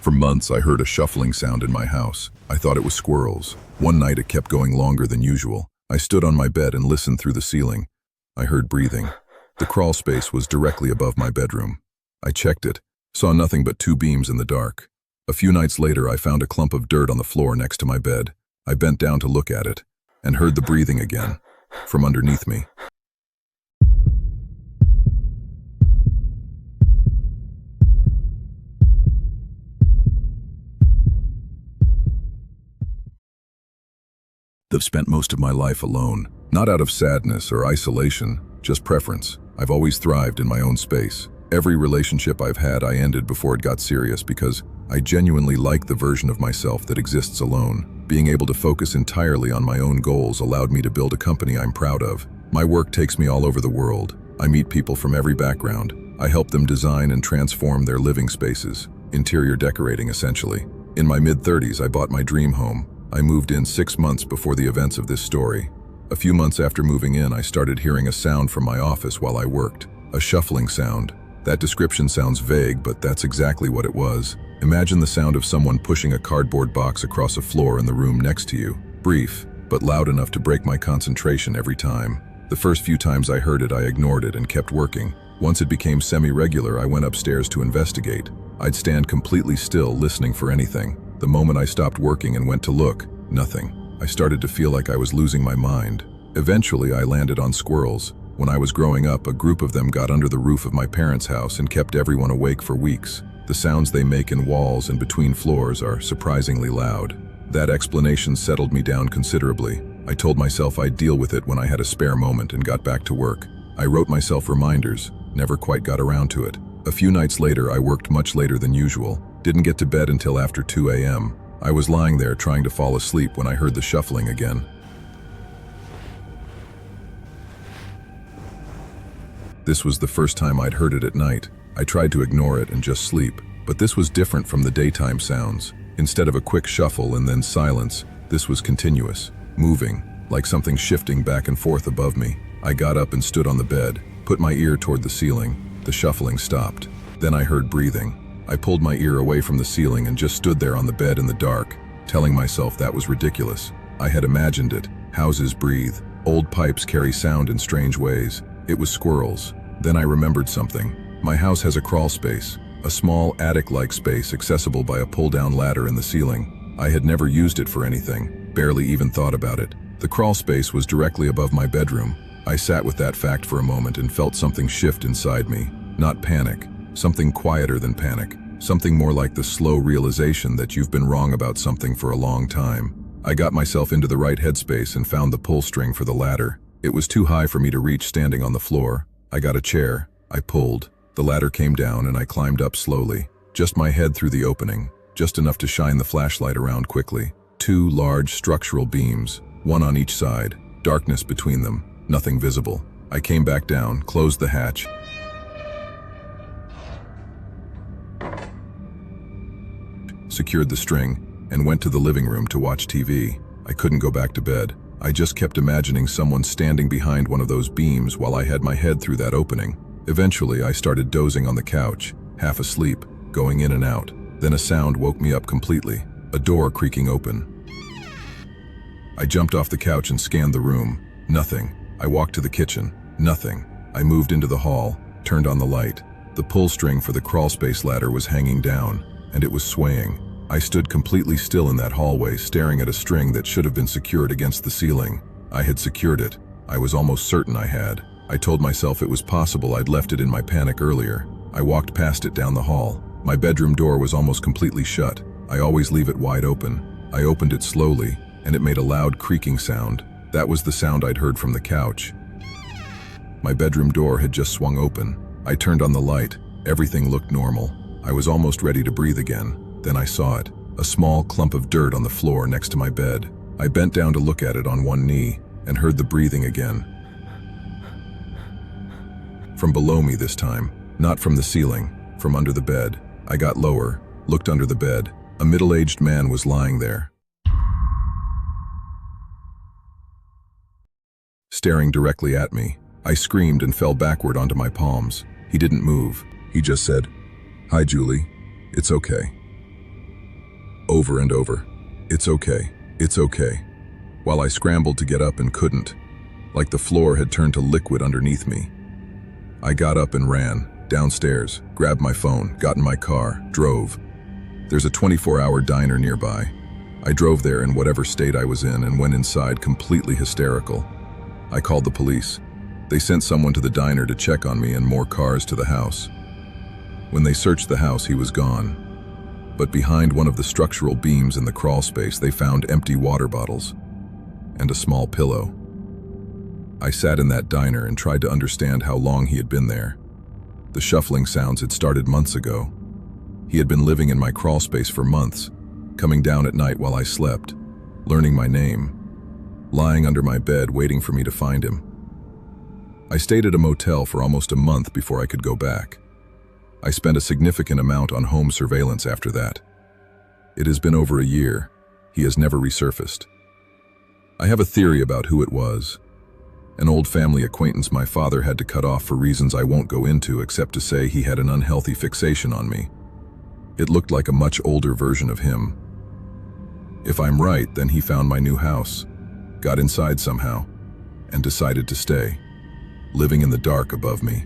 For months, I heard a shuffling sound in my house. I thought it was squirrels. One night, it kept going longer than usual. I stood on my bed and listened through the ceiling. I heard breathing. The crawl space was directly above my bedroom. I checked it, saw nothing but two beams in the dark. A few nights later, I found a clump of dirt on the floor next to my bed. I bent down to look at it, and heard the breathing again, from underneath me. I've spent most of my life alone, not out of sadness or isolation, just preference. I've always thrived in my own space. Every relationship I've had I ended before it got serious because I genuinely like the version of myself that exists alone. Being able to focus entirely on my own goals allowed me to build a company I'm proud of. My work takes me all over the world. I meet people from every background. I help them design and transform their living spaces, interior decorating essentially. In my mid-30s, I bought my dream home. I moved in 6 months before the events of this story. A few months after moving in, I started hearing a sound from my office while I worked. A shuffling sound. That description sounds vague, but that's exactly what it was. Imagine the sound of someone pushing a cardboard box across a floor in the room next to you. Brief, but loud enough to break my concentration every time. The first few times I heard it, I ignored it and kept working. Once it became semi-regular, I went upstairs to investigate. I'd stand completely still, listening for anything. The moment I stopped working and went to look, nothing. I started to feel like I was losing my mind. Eventually, I landed on squirrels. When I was growing up, a group of them got under the roof of my parents' house and kept everyone awake for weeks. The sounds they make in walls and between floors are surprisingly loud. That explanation settled me down considerably. I told myself I'd deal with it when I had a spare moment and got back to work. I wrote myself reminders, never quite got around to it. A few nights later, I worked much later than usual. Didn't get to bed until after 2 a.m. I was lying there trying to fall asleep when I heard the shuffling again. This was the first time I'd heard it at night. I tried to ignore it and just sleep, but this was different from the daytime sounds. Instead of a quick shuffle and then silence, this was continuous, moving, like something shifting back and forth above me. I got up and stood on the bed, put my ear toward the ceiling. The shuffling stopped. Then I heard breathing. I pulled my ear away from the ceiling and just stood there on the bed in the dark, telling myself that was ridiculous. I had imagined it. Houses breathe. Old pipes carry sound in strange ways. It was squirrels. Then I remembered something. My house has a crawl space, a small attic-like space accessible by a pull-down ladder in the ceiling. I had never used it for anything, barely even thought about it. The crawl space was directly above my bedroom. I sat with that fact for a moment and felt something shift inside me. Not panic. Something quieter than panic. Something more like the slow realization that you've been wrong about something for a long time. I got myself into the right headspace and found the pull string for the ladder. It was too high for me to reach standing on the floor. I got a chair. I pulled. The ladder came down and I climbed up slowly. Just my head through the opening. Just enough to shine the flashlight around quickly. 2 large structural beams, one on each side. Darkness between them. Nothing visible. I came back down, closed the hatch, secured the string, and went to the living room to watch TV. I couldn't go back to bed. I just kept imagining someone standing behind one of those beams while I had my head through that opening. Eventually, I started dozing on the couch, half asleep, going in and out. Then a sound woke me up completely, a door creaking open. I jumped off the couch and scanned the room. Nothing. I walked to the kitchen. Nothing. I moved into the hall, turned on the light. The pull string for the crawlspace ladder was hanging down, and it was swaying. I stood completely still in that hallway, staring at a string that should have been secured against the ceiling. I had secured it. I was almost certain I had. I told myself it was possible I'd left it in my panic earlier. I walked past it down the hall. My bedroom door was almost completely shut. I always leave it wide open. I opened it slowly, and it made a loud creaking sound. That was the sound I'd heard from the couch. My bedroom door had just swung open. I turned on the light. Everything looked normal. I was almost ready to breathe again. Then I saw it, a small clump of dirt on the floor next to my bed. I bent down to look at it on one knee and heard the breathing again. From below me this time, not from the ceiling, from under the bed. I got lower, looked under the bed. A middle-aged man was lying there, staring directly at me. I screamed and fell backward onto my palms. He didn't move. He just said, "Hi, Julie. It's okay." over and over. It's okay. It's okay. While I scrambled to get up and couldn't, like the floor had turned to liquid underneath me. I got up and ran, downstairs, grabbed my phone, got in my car, drove. There's a 24-hour diner nearby. I drove there in whatever state I was in and went inside completely hysterical. I called the police. They sent someone to the diner to check on me and more cars to the house. When they searched the house, he was gone. But behind one of the structural beams in the crawl space, they found empty water bottles and a small pillow. I sat in that diner and tried to understand how long he had been there. The shuffling sounds had started months ago. He had been living in my crawl space for months, coming down at night while I slept, learning my name, lying under my bed waiting for me to find him. I stayed at a motel for almost a month before I could go back. I spent a significant amount on home surveillance after that. It has been over a year. He has never resurfaced. I have a theory about who it was. An old family acquaintance my father had to cut off for reasons I won't go into except to say he had an unhealthy fixation on me. It looked like a much older version of him. If I'm right, then he found my new house, got inside somehow, and decided to stay, living in the dark above me,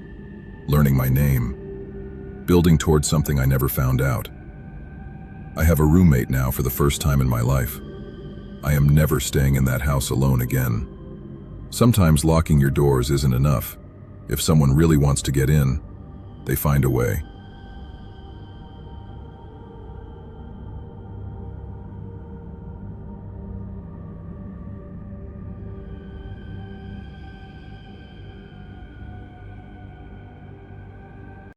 learning my name, building towards something I never found out. I have a roommate now for the first time in my life. I am never staying in that house alone again. Sometimes locking your doors isn't enough. If someone really wants to get in, they find a way.